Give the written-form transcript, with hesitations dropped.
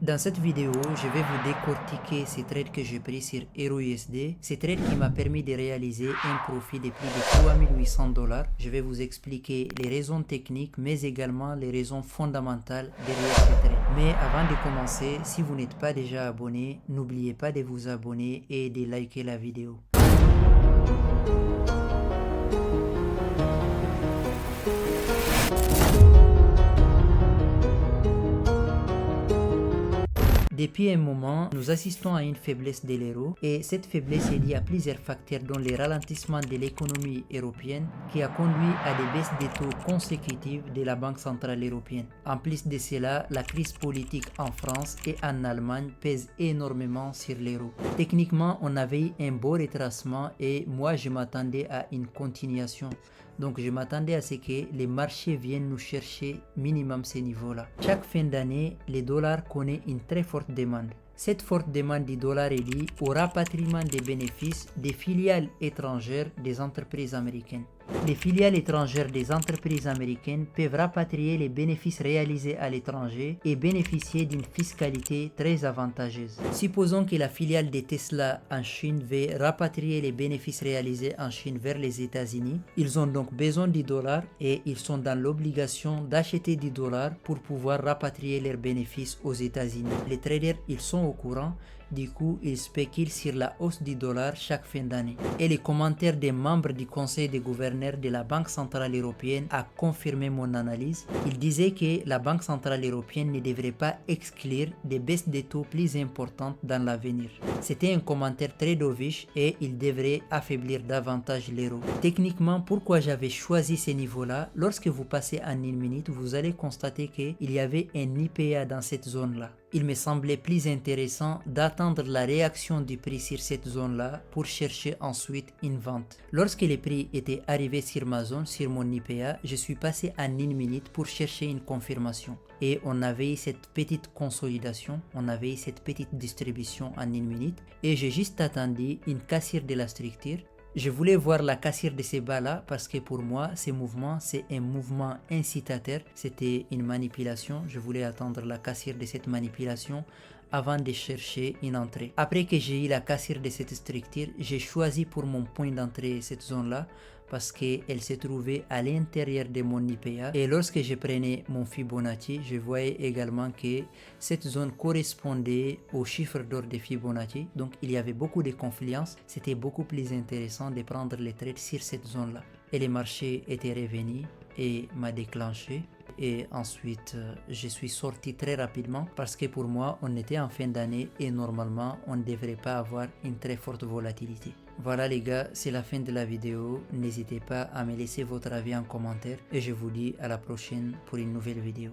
Dans cette vidéo, je vais vous décortiquer ces trades que j'ai pris sur HeroUSD. Ces trades qui m'a permis de réaliser un profit de plus de 3800 $. Je vais vous expliquer les raisons techniques, mais également les raisons fondamentales derrière ces trades. Mais avant de commencer, si vous n'êtes pas déjà abonné, n'oubliez pas de vous abonner et de liker la vidéo. Depuis un moment, nous assistons à une faiblesse de l'euro et cette faiblesse est liée à plusieurs facteurs dont le ralentissement de l'économie européenne qui a conduit à des baisses des taux consécutives de la Banque centrale européenne. En plus de cela, la crise politique en France et en Allemagne pèse énormément sur l'euro. Techniquement, on avait eu un beau retracement et moi je m'attendais à une continuation. Donc je m'attendais à ce que les marchés viennent nous chercher minimum ces niveaux-là. Chaque fin d'année, le dollar connaît une très forte demande. Cette forte demande du dollar est liée au rapatriement des bénéfices des filiales étrangères des entreprises américaines. Les filiales étrangères des entreprises américaines peuvent rapatrier les bénéfices réalisés à l'étranger et bénéficier d'une fiscalité très avantageuse. Supposons que la filiale de Tesla en Chine veut rapatrier les bénéfices réalisés en Chine vers les États-Unis. Ils ont donc besoin du dollar et ils sont dans l'obligation d'acheter du dollar pour pouvoir rapatrier leurs bénéfices aux États-Unis. Les traders, ils sont au courant. Du coup, ils spéculent sur la hausse du dollar chaque fin d'année. Et les commentaires des membres du conseil des gouverneurs de la Banque centrale européenne a confirmé mon analyse. Ils disaient que la Banque centrale européenne ne devrait pas exclure des baisses de taux plus importantes dans l'avenir. C'était un commentaire très dovish et il devrait affaiblir davantage l'euro. Techniquement, pourquoi j'avais choisi ces niveaux-là? Lorsque vous passez en une minute, vous allez constater qu'il y avait un IPA dans cette zone-là. Il me semblait plus intéressant d'attendre la réaction du prix sur cette zone-là pour chercher ensuite une vente. Lorsque les prix étaient arrivés sur ma zone, sur mon IPA, je suis passé en une minute pour chercher une confirmation. Et on avait eu cette petite consolidation, on avait eu cette petite distribution en une minute. Et j'ai juste attendu une cassure de la structure. Je voulais voir la cassure de ces bas-là parce que pour moi, ces mouvements, c'est un mouvement incitateur. C'était une manipulation. Je voulais attendre la cassure de cette manipulation avant de chercher une entrée. Après que j'ai eu la cassure de cette structure, j'ai choisi pour mon point d'entrée cette zone-là parce qu'elle se trouvait à l'intérieur de mon IPA. Et lorsque je prenais mon Fibonacci, je voyais également que cette zone correspondait au chiffre d'or de Fibonacci. Donc il y avait beaucoup de confluence. C'était beaucoup plus intéressant de prendre les trades sur cette zone-là. Et les marchés étaient revenus et m'a déclenché. Et ensuite, je suis sorti très rapidement parce que pour moi, on était en fin d'année et normalement, on ne devrait pas avoir une très forte volatilité. Voilà les gars, c'est la fin de la vidéo. N'hésitez pas à me laisser votre avis en commentaire et je vous dis à la prochaine pour une nouvelle vidéo.